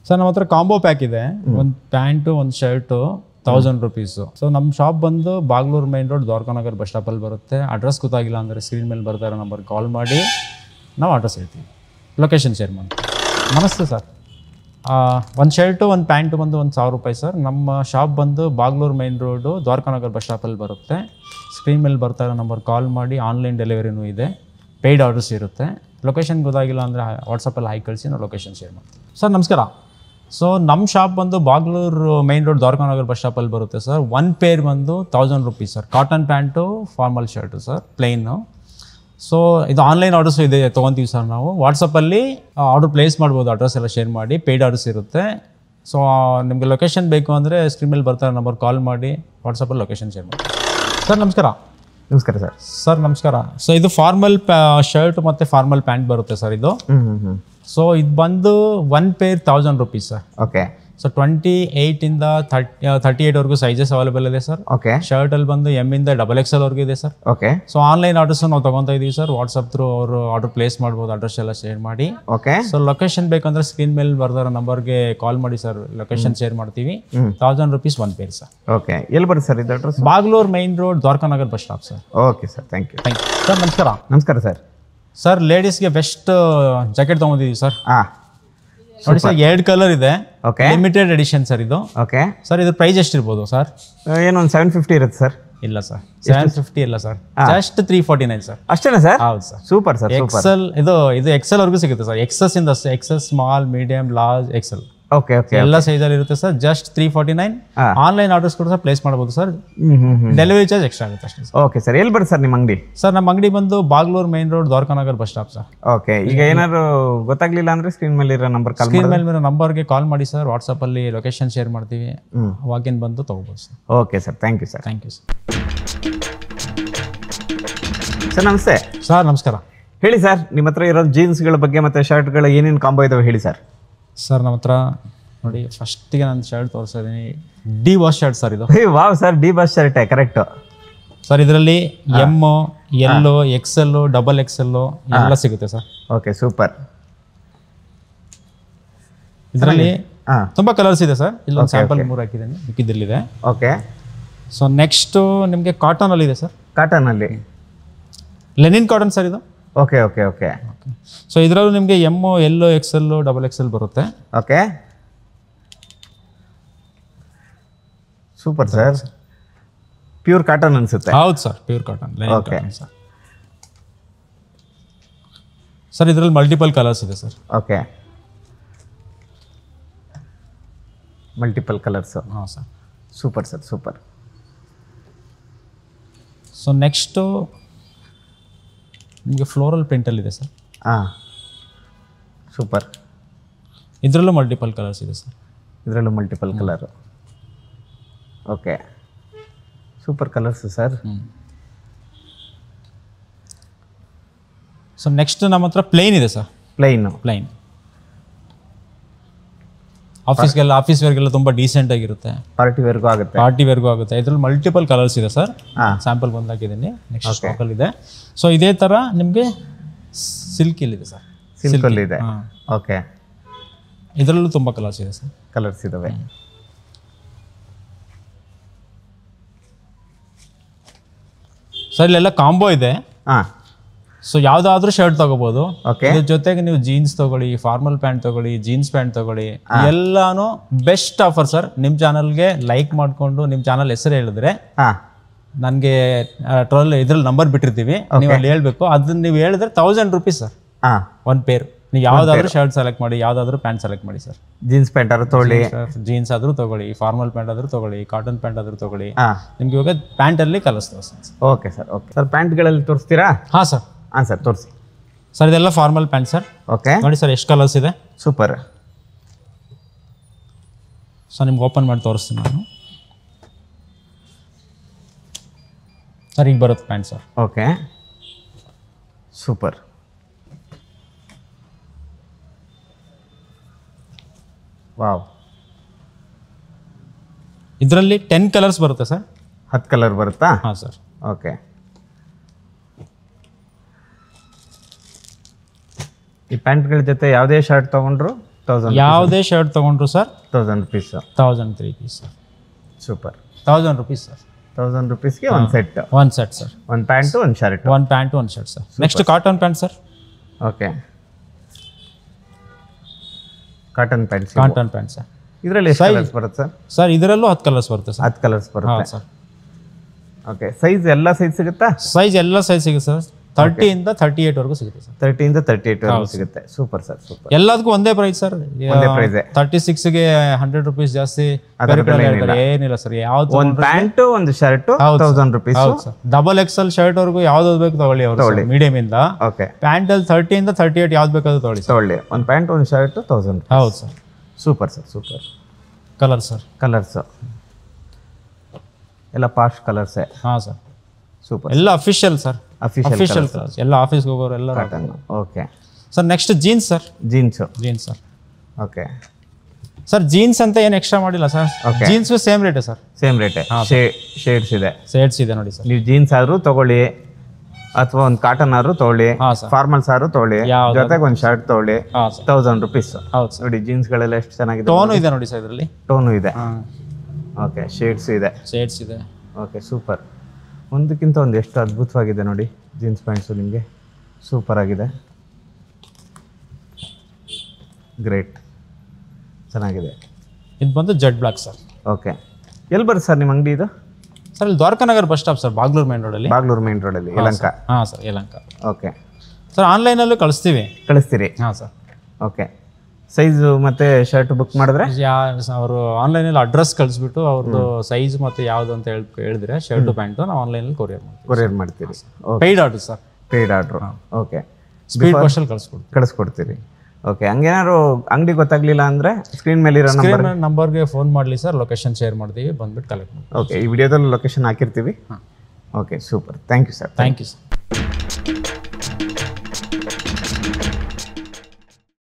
Sir ನಮ್ಮ ಹತ್ರ combo pack ಇದೆ. ಒಂದು ಪ್ಯಾಂಟು ಒಂದು ಶರ್ಟು 1000 rupees. ಸೊ ನಮ್ಮ ಶಾಪ್ ಬಂದು Bagluru main road Dwarakanagar bus ಸ್ಟಾಪಲ್ಲಿ ಬರುತ್ತೆ. ಅಡ್ರೆಸ್ ಗೊತ್ತಾಗಿಲ್ಲ ಅಂದರೆ ಸ್ಕ್ರೀನ್ ಮೇಲೆ ಬರ್ತಾ ಇರೋ ನಂಬರ್ ಕಾಲ್ ಮಾಡಿ ನಾವು ಅಡ್ರೆಸ್ ಹೇಳ್ತೀವಿ, ಲೊಕೇಶನ್ ಶೇರ್ ಮಾಡಿ. ನಮಸ್ತೆ ಸರ್. ಒಂದು ಶರ್ಟು ಒಂದು ಪ್ಯಾಂಟು ಬಂದು 1000 ರೂಪಾಯಿ ಸರ್. ನಮ್ಮ ಶಾಪ್ ಬಂದು ಬಾಗ್ಲೂರು ಮೈನ್ ರೋಡು ದ್ವಾರಕಾನಗರ್ ಬಸ್ ಸ್ಟಾಪಲ್ಲಿ ಬರುತ್ತೆ. ಸ್ಕ್ರೀನ್ ಮೇಲೆ ಬರ್ತಾ ಇರೋ ನಂಬರ್ ಕಾಲ್ ಮಾಡಿ. ಆನ್ಲೈನ್ ಡೆಲಿವರಿನೂ ಇದೆ, ಪೇಯ್ಡ್ ಆರ್ಡರ್ಸ್ ಇರುತ್ತೆ. ಲೊಕೇಶನ್ ಗೊತ್ತಾಗಿಲ್ಲ ಅಂದರೆ ವಾಟ್ಸಪ್ಪಲ್ಲಿ ಹಾಕಿ ಕಳಿಸಿ ನಾವು ಲೊಕೇಶನ್ ಶೇರ್ ಮಾಡ್ತೀವಿ. ಸರ್ ನಮಸ್ಕಾರ. ಸೊ ನಮ್ಮ ಶಾಪ್ ಬಂದು Bagluru main road Dwarakanagar bus ಸ್ಟಾಪಲ್ಲಿ ಬರುತ್ತೆ ಸರ್. ಒನ್ ಪೇರ್ ಬಂದು 1000 rupees sir. Cotton pant, formal shirt sir, plain. So ಇದು ಆನ್ಲೈನ್ ಆರ್ಡರ್ಸು ಇದೆ, ತೊಗೊತೀವಿ ಸರ್ ನಾವು. ವಾಟ್ಸಪ್ಪಲ್ಲಿ ಆರ್ಡರ್ ಪ್ಲೇಸ್ ಮಾಡ್ಬೋದು, ಅಡ್ರೆಸ್ ಎಲ್ಲ ಶೇರ್ ಮಾಡಿ. ಪೇಯ್ಡ್ ಆರ್ಡರ್ಸ್ ಇರುತ್ತೆ. ಸೊ ನಿಮಗೆ ಲೊಕೇಶನ್ ಬೇಕು ಅಂದರೆ ಸ್ಕ್ರೀನ್ ಮೇಲೆ ಬರ್ತಾರೆ ನಂಬರ್ ಕಾಲ್ ಮಾಡಿ, ವಾಟ್ಸಪ್ಪಲ್ಲಿ ಲೊಕೇಶನ್ ಶೇರ್ ಮಾಡಿ. ಸರ್ ನಮಸ್ಕಾರ. ನಮಸ್ಕಾರ ಸರ್. ಸರ್ ನಮಸ್ಕಾರ. ಸೊ ಇದು ಫಾರ್ಮಲ್ ಶರ್ಟ್ ಮತ್ತು ಫಾರ್ಮಲ್ ಪ್ಯಾಂಟ್ ಬರುತ್ತೆ ಸರ್ ಇದು. ಸೊ ಇದು ಬಂದು one pair 1000 rupees sir. Okay. So 28 ಇಂದ 38 ವರೆಗೂ ಸೈಜಸ್ ಅವೈಲೇಬಲ್ ಇದೆ ಸರ್. ಓಕೆ. ಶರ್ಟಲ್ಲಿ ಬಂದು ಎಮ್ ಇಂದ XXL ವರೆಗೂ ಇದೆ sir. Okay. So online orders ನಾವು ತೊಗೊತಾ ಇದೀವಿ ಸರ್. ವಾಟ್ಸಪ್ ಥ್ರೂ ಅವರು ಆರ್ಡರ್ ಪ್ಲೇಸ್ ಮಾಡ್ಬೋದು, ಅಡ್ರೆಸ್ ಎಲ್ಲ ಶೇರ್ ಮಾಡಿ. ಓಕೆ. ಸೊ ಲೊಕೇಶನ್ ಬೇಕಂದ್ರೆ ಸ್ಕ್ರೀನ್ ಮೇಲೆ ಬರ್ದಾರ ನಂಬರ್ಗೆ ಕಾಲ್ ಮಾಡಿ ಸರ್, ಲೊಕೇಶನ್ ಶೇರ್ ಮಾಡ್ತೀವಿ. 1000 rupees one pair sir. Okay. ಎಲ್ಲಿ ಬರುತ್ತೆ ಸರ್ ಇದು address? Bagluru main road Dwarakanagar bus stop sir. Okay sir, thank you. Sir ನಮಸ್ಕಾರ. ನಮಸ್ಕಾರ ಸರ್. ಸರ್ ಲೇಡೀಸ್ಗೆ ಬೆಸ್ಟ್ ಜಾಕೆಟ್ ತೊಗೊಂಡಿದ್ದೀವಿ ಸರ್. ಹಾಂ ನೋಡಿ ಸರ್, 2 ಕಲರ್ ಇದೆ. ಓಕೆ. ಲಿಮಿಟೆಡ್ ಎಡಿಷನ್ ಸರ್ ಇದು. ಓಕೆ. ಸರ್ ಇದ್ರ ಪ್ರೈಸ್ ಎಷ್ಟಿರ್ಬೋದು ಸರ್? ಏನೊಂದು 750 ಇರುತ್ತೆ ಸರ್. ಇಲ್ಲ ಸರ್, 750 ಇಲ್ಲ ಸರ್, ಜಸ್ಟ್ 349 ಸರ್. ಅಷ್ಟೇನಾ ಸರ್? ಹೌದು ಸರ್. Super sir. ಎಕ್ಸೆಲ್ ಇದು ಎಕ್ಸೆಲ್ ವರೆಗೂ ಸಿಗುತ್ತೆ ಸರ್. ಎಕ್ಸಸ್ ಇಂದ XL, small, medium, large, XL okay. Okay. ಎಲ್ಲ ಸೈಜಲ್ಲಿ ಇರುತ್ತೆ ಸರ್. ಜಸ್ಟ್ 349. ಆನ್ಲೈನ್ ಆರ್ಡರ್ಸ್ ಕೂಡ ಸರ್ ಪ್ಲೇಸ್ ಮಾಡ್ಬೋದು ಸರ್. ಡೆಲಿವರಿ ಚಾರ್ಜ್ ಎಕ್ಸ್ಟ್ರಾ ಆಗುತ್ತೆ ಅಷ್ಟೇ ಸರ್. Okay sir. ಎಲ್ಲಿ ಬರುತ್ತೆ ಸರ್ ನಿಮ್ಮ ಅಂಗಡಿ? ಸರ್ ನಮ್ಮ ಅಂಗಡಿ ಬಂದು Bagluru main road Dwarakanagar bus stop sir. Okay. ಈಗ ಏನಾದ್ರು ಗೊತ್ತಾಗ್ಲಿಲ್ಲ ಅಂದ್ರೆ ಸ್ಕ್ರೀನ್ ಮೇಲೆ ಇರೋ ನಂಬರ್ ಕಾಲ್ ಸ್ಕ್ರೀನ್ ಮೇಲೆ ನಂಬರ್ಗೆ ಕಾಲ್ ಮಾಡಿ ಸರ್. ವಾಟ್ಸಪ್ಪಲ್ಲಿ ಲೊಕೇಶನ್ ಶೇರ್ ಮಾಡ್ತೀವಿ, ಅವಾಗಿನ ಬಂದು ತೊಗೋಬೋದು ಸರ್. Okay sir, thank you sir. Thank you sir. Sir ನಮಸ್ತೆ. ಸರ್ ನಮಸ್ಕಾರ. ಹೇಳಿ ಸರ್, ನಿಮ್ಮ ಹತ್ರ ಇರೋ ಜೀನ್ಸ್ಗಳ ಬಗ್ಗೆ ಮತ್ತು ಶರ್ಟ್ಗಳ ಏನೇನು ಕಾಂಬೋ ಇದಾವೆ ಹೇಳಿ ಸರ್. ಸರ್ ನಮ್ಮ ಹತ್ರ ನೋಡಿ, ಫಸ್ಟಿಗೆ ನಾನು ಶರ್ಟ್ ತೋರಿಸಿದ್ದೀನಿ. ಡಿ ವಾಶ್ ಶರ್ಟ್ ಸರ್ ಇದು. Wow sir, D boss shirt correct sir. ಇದರಲ್ಲಿ ಎಮ್, ಎಲ್ಲೋ, XL, XXL ಎಲ್ಲ ಸಿಗುತ್ತೆ ಸರ್. Okay, super. ಇದರಲ್ಲಿ ತುಂಬ ಕಲರ್ಸ್ ಇದೆ ಸರ್. ಇಲ್ಲೊಂದು ಸ್ಯಾಂಪಲ್ 3 ಹಾಕಿದ್ದೀನಿ, ಮಿಕ್ಕಿದ್ರಲ್ಲಿದೆ. ಓಕೆ. ಸೊ ನೆಕ್ಸ್ಟು ನಿಮಗೆ ಕಾಟನಲ್ಲಿ ಇದೆ ಸರ್. ಕಾಟನಲ್ಲಿ ಲೆನಿನ್ ಕಾಟನ್ ಸರ್ ಇದು. Okay okay okay. ಸೊ ಇದರಲ್ಲೂ ನಿಮಗೆ ಎಮ್, ಎಲ್ಲೋ, XL, XXL ಬರುತ್ತೆ. Okay, super sir. Pure cotton ಅನ್ಸುತ್ತೆ. ಹೌದು sir, pure cotton, linen okay cotton sir. Sir ಇದರಲ್ಲಿ ಮಲ್ಟಿಪಲ್ ಕಲರ್ಸ್ ಇದೆ ಸರ್. Okay, multiple colours. ಹಾಂ sir. Super sir, super. So next ನಿಮಗೆ floral ಪ್ರಿಂಟಲ್ಲಿದೆ ಸರ್. ಹಾಂ, super. ಇದರಲ್ಲೂ ಮಲ್ಟಿಪಲ್ ಕಲರ್ಸ್ ಇದೆ ಸರ್. ಇದರಲ್ಲೂ multiple colour. Okay, super colours sir. So next ನಮ್ಮ ಹತ್ರ ಪ್ಲೇನ್ ಇದೆ ಸರ್. ಪ್ಲೈನು. ಪ್ಲೈನ್ ಆಫೀಸ್ ವೇರ್ಗೆಲ್ಲ ತುಂಬ ಡೀಸೆಂಟ್ ಆಗಿರುತ್ತೆ. ಪಾರ್ಟಿ ವೇರ್ಗೂ ಆಗುತ್ತೆ. ಪಾರ್ಟಿ ವೇರ್ಗೂ ಆಗುತ್ತೆ. ಇದರಲ್ಲಿ ಮಲ್ಟಿಪಲ್ ಕಲರ್ಸ್ ಇದೆ ಸರ್. ಸ್ಯಾಂಪಲ್ ಬಂದು ಹಾಕಿದ್ದೀನಿ, ನೆಕ್ಸ್ಟ್ ಸ್ಟಾಕಲ್ಲಿ ಇದೆ. ಸೊ ಇದೇ ಥರ ನಿಮಗೆ ಸಿಲ್ಕಲ್ಲಿದೆ ಸರ್. ಸಿಲ್ಕಲ್ಲಿ ಇದೆ. ಓಕೆ, ಇದರಲ್ಲೂ ತುಂಬ ಕಲರ್ಸ್ ಇದೆ ಸರ್. ಕಲರ್ಸ್ ಇದಾವೆ. ಸರ್ ಇಲ್ಲೆಲ್ಲ ಕಾಂಬೋ ಇದೆ. ಹಾಂ, ಸೊ ಯಾವುದಾದ್ರೂ ಶರ್ಟ್ ತಗೋಬೋದು. ಓಕೆ. ಇದ್ರ ಜೊತೆಗೆ ನೀವು ಜೀನ್ಸ್ ತಗೊಳ್ಳಿ, ಫಾರ್ಮಲ್ ಪ್ಯಾಂಟ್ ತಗೊಳ್ಳಿ, ಜೀನ್ಸ್ ಪ್ಯಾಂಟ್ ತಗೊಳ್ಳಿ, ಎಲ್ಲಾನು ಬೆಸ್ಟ್ ಆಫರ್ ಸರ್. ನಿಮ್ಮ ಚಾನಲ್ಗೆ ಲೈಕ್ ಮಾಡಿಕೊಂಡು ನಿಮ್ಮ ಚಾನಲ್ ಹೆಸರು ಹೇಳಿದ್ರೆ ಹಾಂ, ನನಗೆ ಇದ್ರಲ್ಲಿ ನಂಬರ್ ಬಿಟ್ಟಿರ್ತೀವಿ, ನೀವು ಅಲ್ಲಿ ಹೇಳ್ಬೇಕು. ಅದನ್ನ ನೀವು ಹೇಳಿದ್ರೆ 1000 rupees ಸರ್. ಹಾಂ, ಒನ್ ಪೇರ್. ನೀವು ಯಾವುದಾದ್ರೂ ಶರ್ಟ್ ಸೆಲೆಕ್ಟ್ ಮಾಡಿ, ಯಾವುದಾದ್ರೂ ಪ್ಯಾಂಟ್ ಸೆಲೆಕ್ಟ್ ಮಾಡಿ ಸರ್. ಜೀನ್ಸ್ ಪ್ಯಾಂಟ್ ಆದ್ರೂ ತೊಗೊಳ್ಳಿ, ಜೀನ್ಸ್ ಆದರೂ ತಗೊಳ್ಳಿ, ಫಾರ್ಮಲ್ ಪ್ಯಾಂಟ್ ಆದರೂ ತಗೊಳ್ಳಿ, ಕಾಟನ್ ಪ್ಯಾಂಟ್ ಆದರೂ ತಗೊಳ್ಳಿ. ಹಾಂ, ನಿಮ್ಗೆ ಇವಾಗ ಪ್ಯಾಂಟಲ್ಲಿ ಕಲರ್ಸ್ ತೋರಿಸ್ತೀನಿ. Okay sir. ಓಕೆ ಸರ್, ಪ್ಯಾಂಟ್ಗಳಲ್ಲಿ ತೋರಿಸ್ತೀರಾ? ಹಾಂ ಸರ್. ಹಾಂ ಸರ್, ತೋರಿಸಿ ಸರ್. ಇದೆಲ್ಲ ಫಾರ್ಮಲ್ ಪ್ಯಾಂಟ್ ಸರ್. ಓಕೆ, ನೋಡಿ ಸರ್ ಎಷ್ಟು ಕಲರ್ಸ್ ಇದೆ. ಸೂಪರ್. ಸೊ ನಿಮ್ಗೆ ಓಪನ್ ಮಾಡಿ ತೋರಿಸ್ತೀನಿ ನಾನು ಸರ್. ಈಗ ಬರುತ್ತೆ pant sir. Okay, super. Wow, ಇದರಲ್ಲಿ 10 ಕಲರ್ಸ್ ಬರುತ್ತೆ ಸರ್. 10 ಕಲರ್ ಬರುತ್ತಾ? ಹಾಂ ಸರ್. ಓಕೆ, ಈ ಪ್ಯಾಂಟ್ಗಳ ಜೊತೆ ಯಾವುದೇ ಶರ್ಟ್ ತೊಗೊಂಡ್ರು 1000 ಯಾವುದೇ ಶರ್ಟ್ ತೊಗೊಂಡ್ರು sir 1000 rupees 1003 piece sir. Super. 1000 rupees sir. 1000 ರುಪೀಸ್ಗೆ ಒಂದು ಸೆಟ್, ಒಂದು ಸೆಟ್ ಸರ್. ಒಂದು ಪ್ಯಾಂಟು ಒಂದು ಶರ್ಟ್. ಒಂದು ಪ್ಯಾಂಟು ಒಂದು shirt sir. Next cotton pant sir. Okay, cotton pant. Cotton pant sir. ಇದರಲ್ಲಿ ಎಷ್ಟು ಕಲರ್ಸ್ ಬರುತ್ತೆ ಸರ್? ಸರ್ ಇದರಲ್ಲೂ 10 ಕಲರ್ಸ್ ಬರುತ್ತೆ ಸರ್. 10 ಕಲರ್ಸ್ ಬರುತ್ತೆ ಸರ್. ಓಕೆ, ಸೈಜ್ ಎಲ್ಲ ಸೈಜ್ ಸಿಗುತ್ತಾ? ಸೈಜ್ ಎಲ್ಲ ಸೈಜ್ ಸಿಗುತ್ತೆ ಸರ್. 30 ಇಂದ 38 ವರೆಗೂ ಸಿಗುತ್ತೆ ಸರ್. 30 ಇಂದ 38 ವರೆಗೂ ಸಿಗುತ್ತೆ. Super sir, super. ಎಲ್ಲದಕ್ಕೂ ಒಂದೇ ಪ್ರೈಸ್ ಸರ್. ಒಂದೇ ಪ್ರೈಸ್. 36ಗೆ 100 ರುಪೀಸ್ ಜಾಸ್ತಿ ಏನಿಲ್ಲ ಸರ್. ಯಾವ್ದು ಒಂದು ಪ್ಯಾಂಟ್ ಒಂದು shirt 1000 rupees. Double XL shirt ವರೆಗೂ ಯಾವ್ದು ಬೇಕು ತಗೊಳ್ಳಿ ಅವರು, ಮೀಡಿಯಂ ಇಂದ. ಓಕೆ, ಪ್ಯಾಂಟ್ ಅಲ್ಲಿ 30 ಇಂದ 38 ಯಾವ್ದು ಬೇಕಾದ್ರೂ ತಗೊಳ್ಳಿ. ಒಂದು ಪ್ಯಾಂಟ್ ಒಂದು ಶರ್ಟ್ 1000. ಹೌದು sir. Super sir, super. Colour sir. Colours ಎಲ್ಲ ಪಾಸ್ಟ್ ಕಲರ್ಸ್. ಹಾಂ ಸರ್, ಸೂಪರ್. ಎಲ್ಲ ಅಫಿಷಿಯಲ್ ಸರ್. ಅಫಿಷಿಯಲ್ ಕಲರ್ಸ್ ಎಲ್ಲ ಆಫೀಸ್ಗೆ ಹೋಗೋರು ಎಲ್ಲ. Okay sir next jeans sir. Jeans sir. Okay sir, jeans ಅಂತ ಏನು ಎಕ್ಸ್ಟ್ರಾ ಮಾಡಿಲ್ಲ ಸರ್. ಜೀನ್ಸ್ ಸೇಮ್ ರೇಟೇ ಸರ್. ಸೇಮ್ ರೇಟೇ. ಶೇಡ್ಸ್ ಇದೆ. ಶೇಡ್ಸ್ ಇದೆ ನೋಡಿ ಸರ್. ನೀವು ಜೀನ್ಸ್ ಆದ್ರೂ ತಗೊಳ್ಳಿ ಅಥವಾ ಒಂದು ಕಾಟನ್ ಆದ್ರೂ ತಗೊಳ್ಳಿ, ಫಾರ್ಮಲ್ಸ್ ಆದ್ರೂ ತಗೊಳ್ಳಿ, ಜೊತೆಗೆ ಒಂದು ಶರ್ಟ್ ತಗೊಳ್ಳಿ. 1000 ರುಪೀಸ್. ನೋಡಿ ಜೀನ್ಸ್ಗಳೆಲ್ಲ ಎಷ್ಟು ಚೆನ್ನಾಗಿದೆ. ಟೋನು ಇದೆ ನೋಡಿ ಸರ್ ಇದರಲ್ಲಿ. ಟೋನು ಇದೆ. ಓಕೆ, ಶೇಡ್ಸ್ ಇದೆ. Okay, super. ಒಂದಕ್ಕಿಂತ ಒಂದು ಎಷ್ಟು ಅದ್ಭುತವಾಗಿದೆ ನೋಡಿ ಜೀನ್ಸ್ ಪ್ಯಾಂಟ್ಸು. ನಿಮಗೆ ಸೂಪರ್ ಆಗಿದೆ. ಗ್ರೇಟ್, ಚೆನ್ನಾಗಿದೆ. ಇದು ಬಂದು ಜೆಡ್ ಬ್ಲಾಕ್ ಸರ್. ಓಕೆ, ಎಲ್ಲಿ ಬರುತ್ತೆ ಸರ್ ನಿಮ್ಮ ಅಂಗಡಿ ಇದು? ಸರ್ ಇಲ್ಲಿ Dwarakanagar bus stop sir, Bagalur main ರೋಡಲ್ಲಿ. ಯಲಹಂಕ. ಹಾಂ ಸರ್, ಯಲಹಂಕ. ಓಕೆ ಸರ್, ಆನ್ಲೈನಲ್ಲೂ ಕಳಿಸ್ತೀರಿ. ಹಾಂ ಸರ್. ಓಕೆ, ಸೈಜು ಮತ್ತು ಶರ್ಟ್ ಬುಕ್ ಮಾಡಿದ್ರೆ ಅವರು ಆನ್ಲೈನಲ್ಲಿ ಅಡ್ರೆಸ್ ಕಳಿಸ್ಬಿಟ್ಟು ಅವ್ರದ್ದು ಸೈಜ್ ಮತ್ತು ಯಾವುದು ಅಂತ ಹೇಳಿದ್ರೆ ಶರ್ಟು ಪ್ಯಾಂಟು ನಾವು ಆನ್ಲೈನಲ್ಲಿ ಕೊರಿಯರ್ ಮಾಡ್ತೀರಿ. Paid order sir. Paid order. Okay, speed ಪೋಸ್ಟಲ್ಲಿ ಕಳಿಸ್ಕೊಡ್ತೀರಿ. ಓಕೆ, ಹಂಗೇನಾದ್ರು ಅಂಗಡಿ ಗೊತ್ತಾಗ್ಲಿಲ್ಲ ಅಂದರೆ ಸ್ಕ್ರೀನ್ ಮೇಲೆ ಇರೋ ನಂಬರ್ಗೆ ಫೋನ್ ಮಾಡಲಿ ಸರ್, ಲೊಕೇಶನ್ ಶೇರ್ ಮಾಡ್ತೀವಿ, ಬಂದ್ಬಿಟ್ಟು ಕಲೆಕ್ಟ್ ಮಾಡಿ. ಓಕೆ, ಈ ವಿಡಿಯೋದಲ್ಲಿ ಲೊಕೇಶನ್ ಹಾಕಿರ್ತೀವಿ. Okay, super. Thank you sir. Thank you sir.